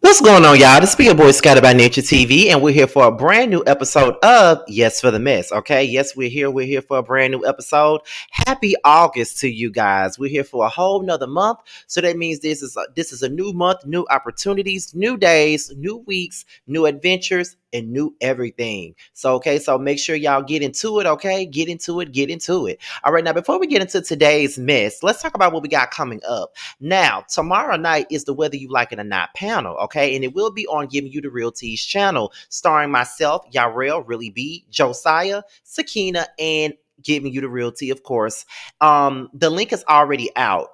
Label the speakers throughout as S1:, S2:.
S1: What's going on, y'all? This is your boy Scotty by Nature TV, and we're here for a brand new episode of Yes for the Mess. Okay, yes, we're here. We're here for a brand new episode. Happy August to you guys. We're here for a whole nother month, so that means this is a new month, new opportunities, new days, new weeks, new adventures, and new everything. So make sure y'all get into it. Okay, get into it. Get into it. All right, now before we get into today's mess, let's talk about what we got coming up. Now, tomorrow night is the Whether You Like It or Not panel, okay? And it will be on Giving You the Real Tease channel, starring myself, Yarel, Really B, Josiah, Sakina, and Giving You the Real Tea, of course. The link is already out.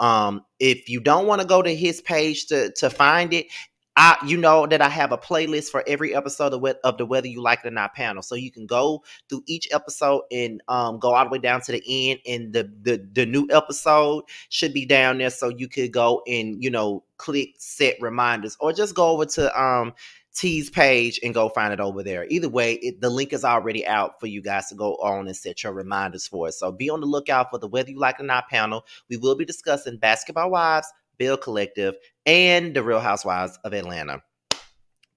S1: If you don't want to go to his page to find it, you know that I have a playlist for every episode of the Whether You Like It or Not panel, so you can go through each episode and go all the way down to the end. And the new episode should be down there, so you could go and click set reminders, or just go over to T's page and go find it over there. Either way, the link is already out for you guys to go on and set your reminders for it. So be on the lookout for the Whether You Like It or Not panel. We will be discussing Basketball Wives, Bill Collective, and The Real Housewives of Atlanta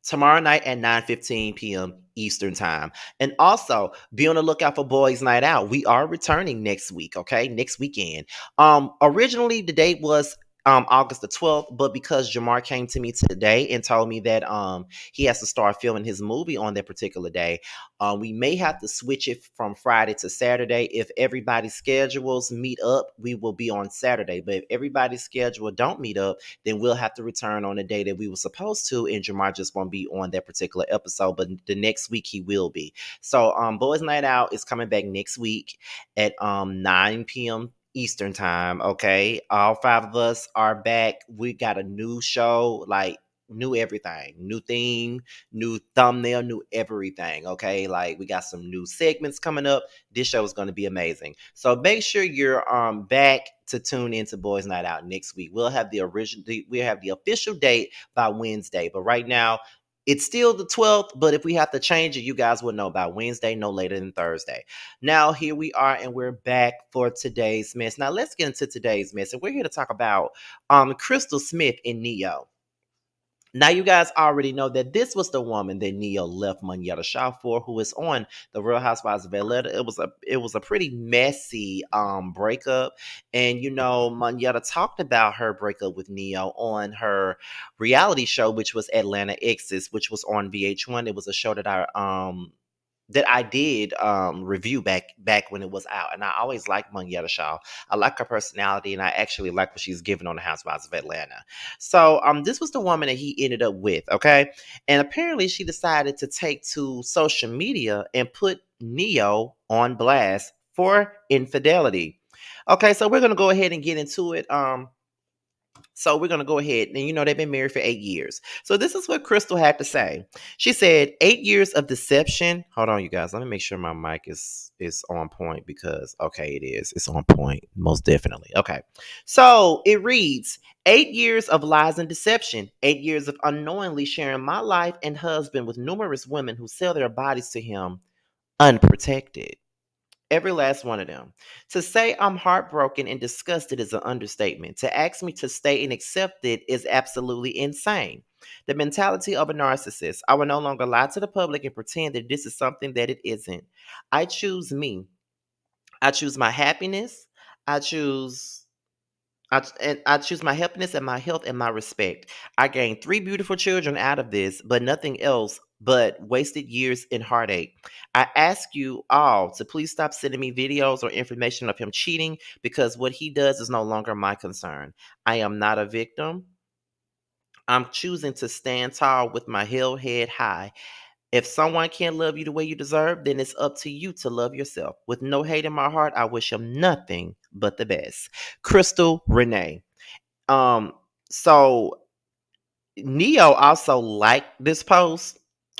S1: tomorrow night at 9:15 p.m. Eastern time. And also be on the lookout for Boys Night Out. We are returning next week, okay? Next weekend. Originally the date was August the 12th, but because Jamar came to me today and told me that he has to start filming his movie on that particular day, we may have to switch it from Friday to Saturday. If everybody's schedules meet up, we will be on Saturday. But if everybody's schedule don't meet up, then we'll have to return on the day that we were supposed to, and Jamar just won't be on that particular episode, but the next week he will be. So Boys Night Out is coming back next week at 9 p.m. Eastern time. Okay, all five of us are back. We got a new show, like new everything, new theme, new thumbnail, new everything. Okay, like we got some new segments coming up. This show is going to be amazing, so make sure you're back to tune into Boys Night Out next week. We'll have the official date by Wednesday, but right now it's still the 12th, but if we have to change it, you guys will know by Wednesday, no later than Thursday. Now, here we are, and we're back for today's mess. Now, let's get into today's mess, and we're here to talk about Crystal Smith and Neo. Now, you guys already know that this was the woman that Neo left Monyetta Shaw for, who is on the Real Housewives of Atlanta. It was a pretty messy breakup, and Monyetta talked about her breakup with Neo on her reality show, which was Atlanta Exes, which was on VH1. It was a show that I did review back when it was out. And I always liked Monyetta Shaw. I like her personality, and I actually like what she's given on the Housewives of Atlanta. So this was the woman that he ended up with, okay? And apparently she decided to take to social media and put Neo on blast for infidelity. Okay, so we're gonna go ahead and get into it. So we're going to go ahead, and they've been married for 8 years. So this is what Crystal had to say. She said 8 years of deception. Hold on, you guys. Let me make sure my mic is on point, because okay, it is. It's on point, most definitely. Okay. So it reads 8 years of lies and deception, 8 years of unknowingly sharing my life and husband with numerous women who sell their bodies to him unprotected. Every last one of them. To say I'm heartbroken and disgusted is an understatement. To ask me to stay and accept it is absolutely insane. The mentality of a narcissist. I will no longer lie to the public and pretend that this is something that it isn't. I choose me. I choose my happiness. I choose I choose my happiness and my health and my respect. I gained three beautiful children out of this, but nothing else but wasted years in heartache. I ask you all to please stop sending me videos or information of him cheating, because what he does is no longer my concern. I am not a victim. I'm choosing to stand tall with my held head high. If someone can't love you the way you deserve, then it's up to you to love yourself. With no hate in my heart, I wish him nothing but the best. Crystal Renee. Um, so Neo also liked this post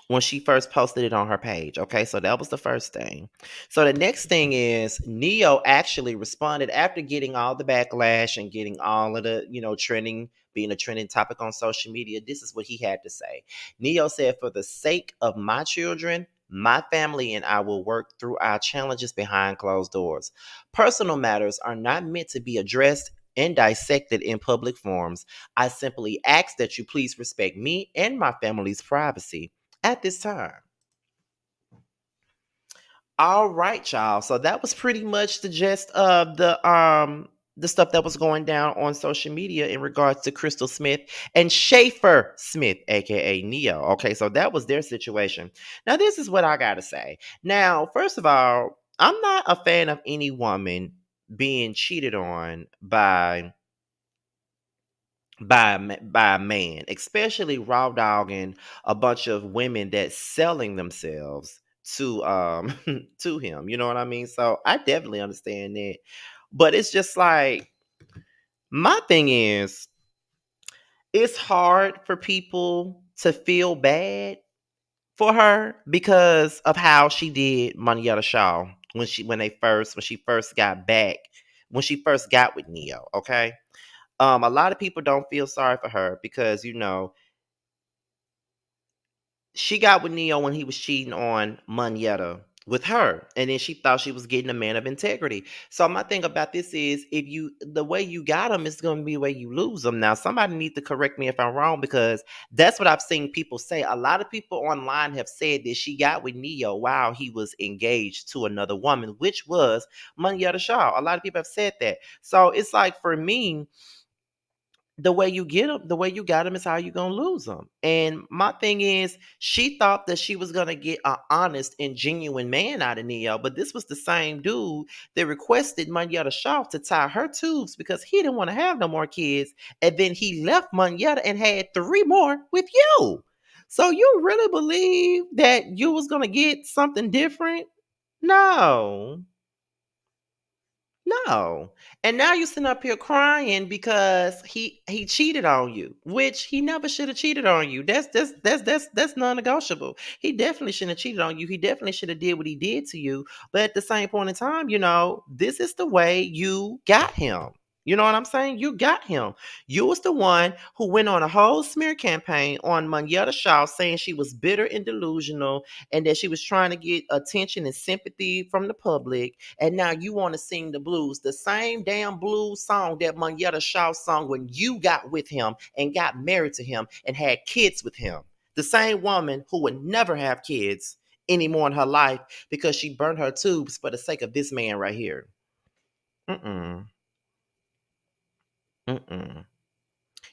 S1: when she first posted it on her page. Okay, so that was the first thing. So the next thing is Neo actually responded after getting all the backlash and getting all of the, trending, being a trending topic on social media. This is what he had to say. Neo said, "For the sake of my children, my family, and I will work through our challenges behind closed doors. Personal matters are not meant to be addressed and dissected in public forums. I simply ask that you please respect me and my family's privacy at this time. All right, y'all. So that was pretty much the gist of the stuff that was going down on social media in regards to Crystal Smith and Schaefer Smith, aka Neo. Okay, so that was their situation. Now, this is what I gotta say. Now, first of all, I'm not a fan of any woman being cheated on by a man, especially raw dogging a bunch of women that's selling themselves to to him. You know what I mean? So I definitely understand that. But it's just like my thing is it's hard for people to feel bad for her because of how she did Monietta Shaw when she first got back when she first got with Neo. Okay. A lot of people don't feel sorry for her because she got with Neo when he was cheating on Monietta with her, and then she thought she was getting a man of integrity. So my thing about this is, if you the way you got him is going to be the way you lose them. Now, somebody needs to correct me if I'm wrong because that's what I've seen people say. A lot of people online have said that she got with Neo while he was engaged to another woman, which was Monietta Shaw. A lot of people have said that. So it's like for me, the way you get them, the way you got them is how you gonna lose them. And my thing is, she thought that she was gonna get an honest and genuine man out of Neo, but this was the same dude that requested Monietta Shaw to tie her tubes because he didn't want to have no more kids, and then he left Monietta and had three more with you. So you really believe that you was gonna get something different? No. No. And now you sitting up here crying because he cheated on you, which he never should have cheated on you. That's non-negotiable. He definitely shouldn't have cheated on you. He definitely should have did what he did to you. But at the same point in time, this is the way you got him. You know what I'm saying? You got him. You was the one who went on a whole smear campaign on Monietta Shaw saying she was bitter and delusional and that she was trying to get attention and sympathy from the public, and now you want to sing the blues, the same damn blues song that Monietta Shaw sung when you got with him and got married to him and had kids with him. The same woman who would never have kids anymore in her life because she burned her tubes for the sake of this man right here. Mm-mm. Mm-mm.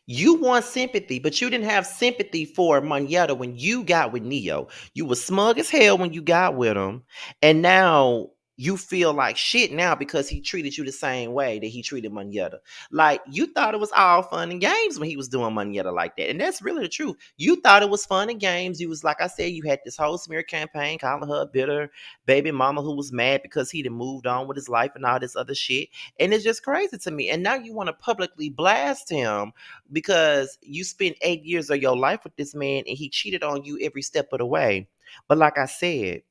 S1: You want sympathy, but you didn't have sympathy for Monietta when you got with Neo. You was smug as hell when you got with him, and now you feel like shit now because he treated you the same way that he treated Monietta. Like you thought it was all fun and games when he was doing Monietta like that, and that's really the truth. You thought it was fun and games. You was like I said, you had this whole smear campaign calling her a bitter baby mama who was mad because he done moved on with his life and all this other shit, and it's just crazy to me. And now you want to publicly blast him because you spent 8 years of your life with this man and he cheated on you every step of the way. But like I said,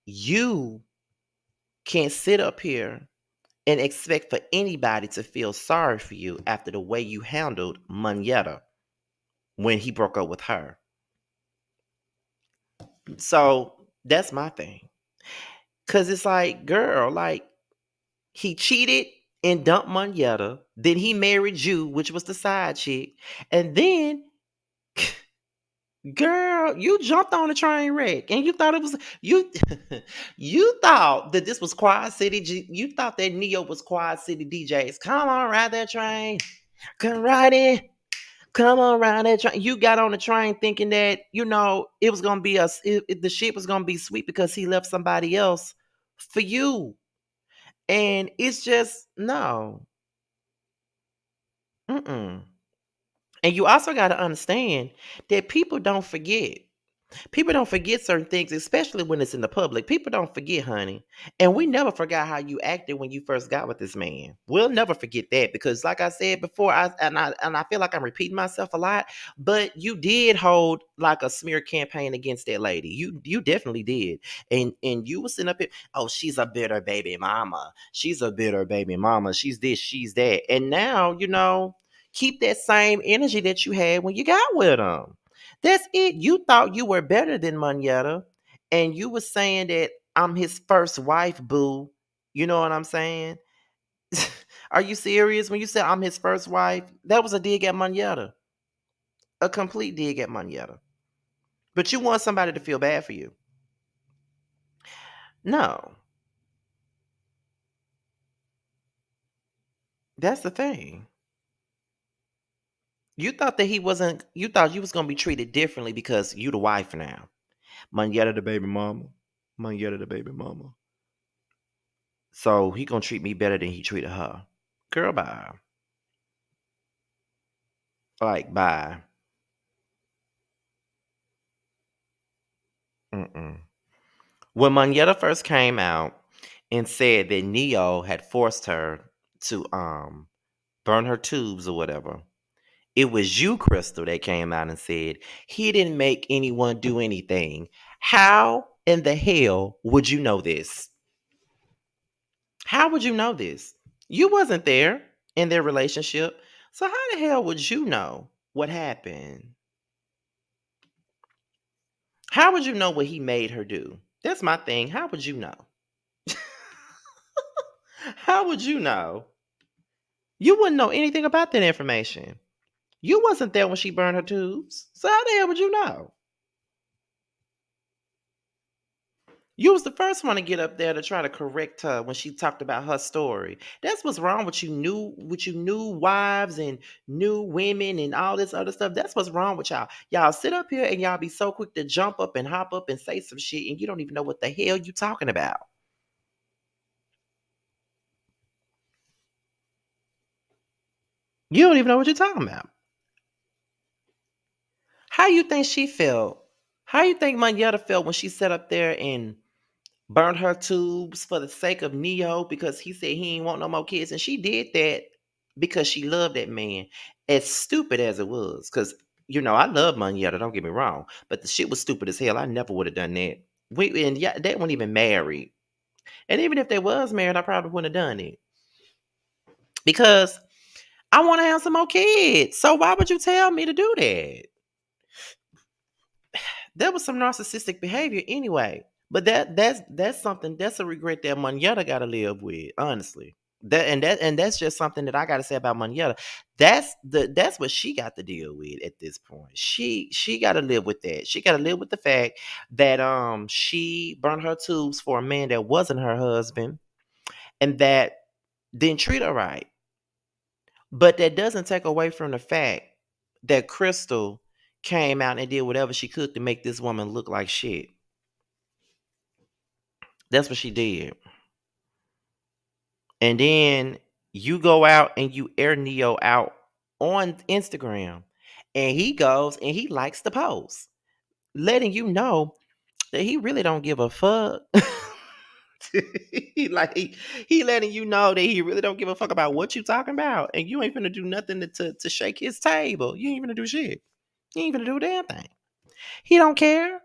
S1: you can't sit up here and expect for anybody to feel sorry for you after the way you handled Monietta when he broke up with her. So that's my thing. Cause it's like, girl, like he cheated and dumped Monietta. Then he married you, which was the side chick. And then girl, you jumped on a train wreck and you thought it was you you thought that this was Quad City you thought that Neo was Quad City DJs. Come on, ride that train. Come ride in. Come on, ride that train. You got on the train thinking that, it was gonna be the shit was gonna be sweet because he left somebody else for you. And it's just no. Mm-mm. And you also got to understand that people don't forget. People don't forget certain things, especially when it's in the public. People don't forget, honey. And we never forgot how you acted when you first got with this man. We'll never forget that because, like I said before, I feel like I'm repeating myself a lot, but you did hold like a smear campaign against that lady. You definitely did, and you was sitting up here. Oh, she's a bitter baby mama. She's a bitter baby mama. She's this. She's that. And now keep that same energy that you had when you got with him. That's it. You thought you were better than Monietta, and you were saying that I'm his first wife, boo. You know what I'm saying? Are you serious? When you said I'm his first wife, that was a dig at Manetta. A complete dig at Manetta. But you want somebody to feel bad for you. No. That's the thing. You thought that he wasn't you thought you was gonna be treated differently because you the wife now. Manetta the baby mama. Manetta the baby mama. So he gonna treat me better than he treated her. Girl, bye. Like, bye. Mm-mm. When Manetta first came out and said that Neo had forced her to burn her tubes or whatever, it was you, Crystal, that came out and said he didn't make anyone do anything. How in the hell would you know this? How would you know this? You wasn't there in their relationship. So how the hell would you know what happened? How would you know what he made her do? That's my thing. How would you know? How would you know? You wouldn't know anything about that information. You wasn't there when she burned her tubes. So how the hell would you know? You was the first one to get up there to try to correct her when she talked about her story. That's what's wrong with you new wives and new women and all this other stuff. That's what's wrong with y'all. Y'all sit up here and y'all be so quick to jump up and hop up and say some shit and you don't even know what the hell you talking about. You don't even know what you're talking about. How you think she felt? How you think Manetta felt when she sat up there and burned her tubes for the sake of Neo because he said he ain't want no more kids. And she did that because she loved that man. As stupid as it was, because I love Moneyetta, don't get me wrong. But the shit was stupid as hell. I never would have done that. And yeah, they weren't even married. And even if they was married, I probably wouldn't have done it. Because I want to have some more kids. So why would you tell me to do that? That was some narcissistic behavior anyway. But that's something that's a regret that Manetta got to live with, honestly. That's just something that I got to say about Manetta. That's what she got to deal with at this point. She got to live with that. She got to live with the fact that she burned her tubes for a man that wasn't her husband and that didn't treat her right. But that doesn't take away from the fact that Crystal came out and did whatever she could to make this woman look like shit. That's what she did. And then you go out and you air Neo out on Instagram. And he goes and he likes the post, letting you know that he really don't give a fuck. he letting you know that he really don't give a fuck about what you talking about. And you ain't finna do nothing to shake his table. You ain't finna do shit. You ain't finna do a damn thing. He don't care.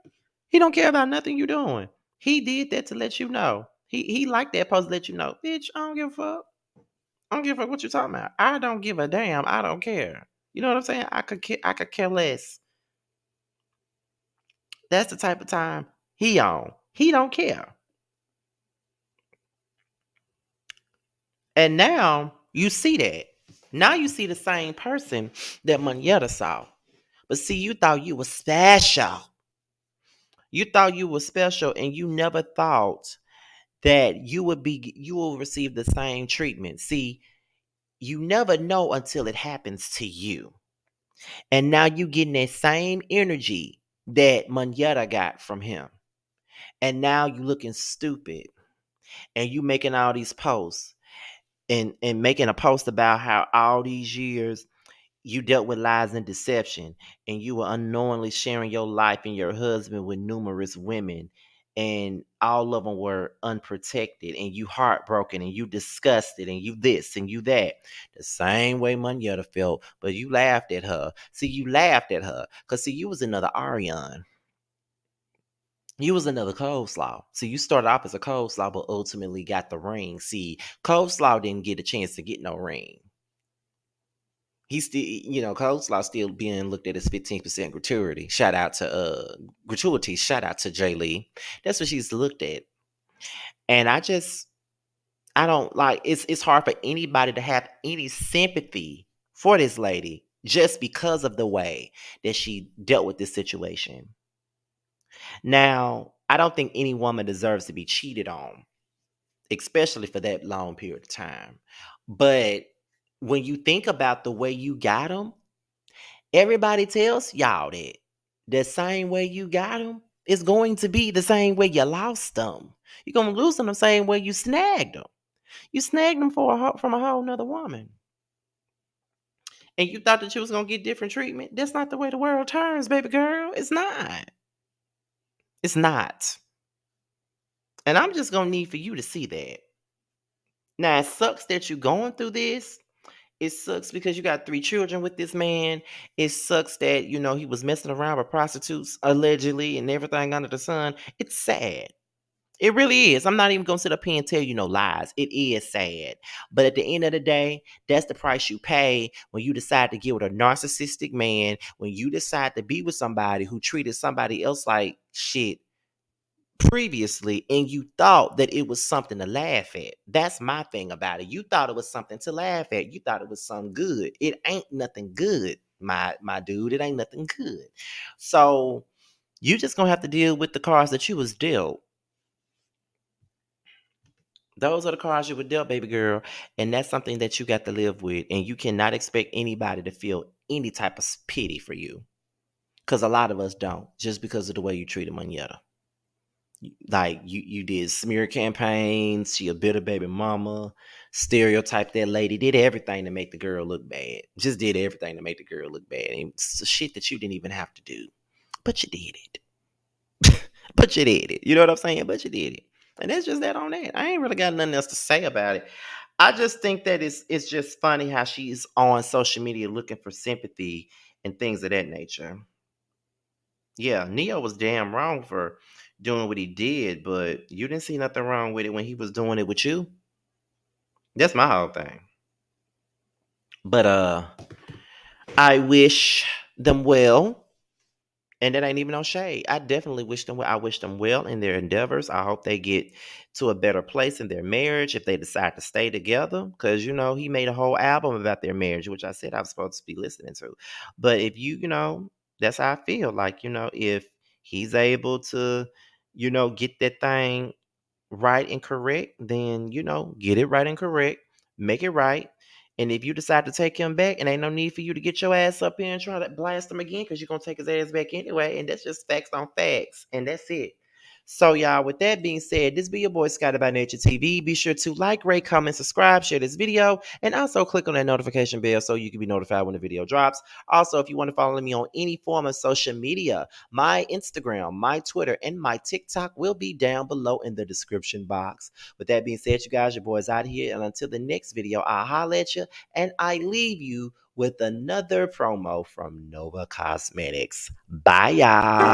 S1: He don't care about nothing you doing. He did that to let you know. He liked that post to let you know, bitch, I don't give a fuck. I don't give a fuck what you talking about. I don't give a damn. I don't care. You know what I'm saying? I could care less. That's the type of time he on. He don't care. And now you see that. Now you see the same person that Moneta saw. But see, you thought you were special. You thought you were special and you never thought that you will receive the same treatment. See, you never know until it happens to you. And now you getting that same energy that Manetta got from him. And now you looking stupid. And you making all these posts and making a post about how all these years you dealt with lies and deception and you were unknowingly sharing your life and your husband with numerous women and all of them were unprotected and you heartbroken and you disgusted and you this and you that the same way Manetta felt, but you laughed at her. See, you laughed at her because see, you was another Ariane. You was another coleslaw. See, you started off as a coleslaw but ultimately got the ring. See, coleslaw didn't get a chance to get no ring. He's still, Coleslaw still being looked at as 15% gratuity. Shout out to Jay Lee. That's what she's looked at. And I just I don't like it's hard for anybody to have any sympathy for this lady just because of the way that she dealt with this situation. Now, I don't think any woman deserves to be cheated on, especially for that long period of time. But when you think about the way you got them, everybody tells y'all that the same way you got them is going to be the same way you lost them. You're gonna lose them the same way you snagged them. You snagged them from a whole nother woman, and you thought that you was gonna get different treatment. That's not the way the world turns, baby girl. It's not. It's not. And I'm just gonna need for you to see that. Now it sucks that you're going through this. It sucks because you got 3 children with this man. It sucks that, he was messing around with prostitutes allegedly and everything under the sun. It's sad. It really is. I'm not even going to sit up here and tell you no lies. It is sad. But at the end of the day, that's the price you pay when you decide to get with a narcissistic man, when you decide to be with somebody who treated somebody else like shit previously and you thought that it was something to laugh at. That's my thing about it. You thought it was something to laugh at. You thought it was something good. It ain't nothing good, my dude. It ain't nothing good. So you just gonna have to deal with the cards that you was dealt. Those are the cards you were dealt, baby girl. And that's something that you got to live with. And you cannot expect anybody to feel any type of pity for you. Because a lot of us don't, just because of the way you treat them on Yetta. Like you did smear campaigns, she a bitter baby mama, stereotyped that lady, did everything to make the girl look bad. Just did everything to make the girl look bad. And it's shit that you didn't even have to do. But you did it. But you did it. You know what I'm saying? But you did it. And that's just that on that. I ain't really got nothing else to say about it. I just think that it's just funny how she's on social media looking for sympathy and things of that nature. Yeah, Neo was damn wrong for doing what he did, but you didn't see nothing wrong with it when he was doing it with you. That's my whole thing. But I wish them well. And that ain't even no shade. I definitely wish them well. I wish them well in their endeavors. I hope they get to a better place in their marriage if they decide to stay together. Because, he made a whole album about their marriage, which I said I was supposed to be listening to. But if that's how I feel. Like, if he's able to, get that thing right and correct, then get it right and correct, make it right. And if you decide to take him back, and ain't no need for you to get your ass up here and try to blast him again, because you're gonna take his ass back anyway, and that's just facts on facts, and that's it. So, y'all, with that being said, this be your boy Scotty by Nature TV. Be sure to like, rate, comment, subscribe, share this video, and also click on that notification bell so you can be notified when the video drops. Also, if you want to follow me on any form of social media, my Instagram, my Twitter, and my TikTok will be down below in the description box. With that being said, you guys, your boy's out here, and until the next video, I'll holla at you, and I leave you with another promo from Nova Cosmetics. Bye, y'all.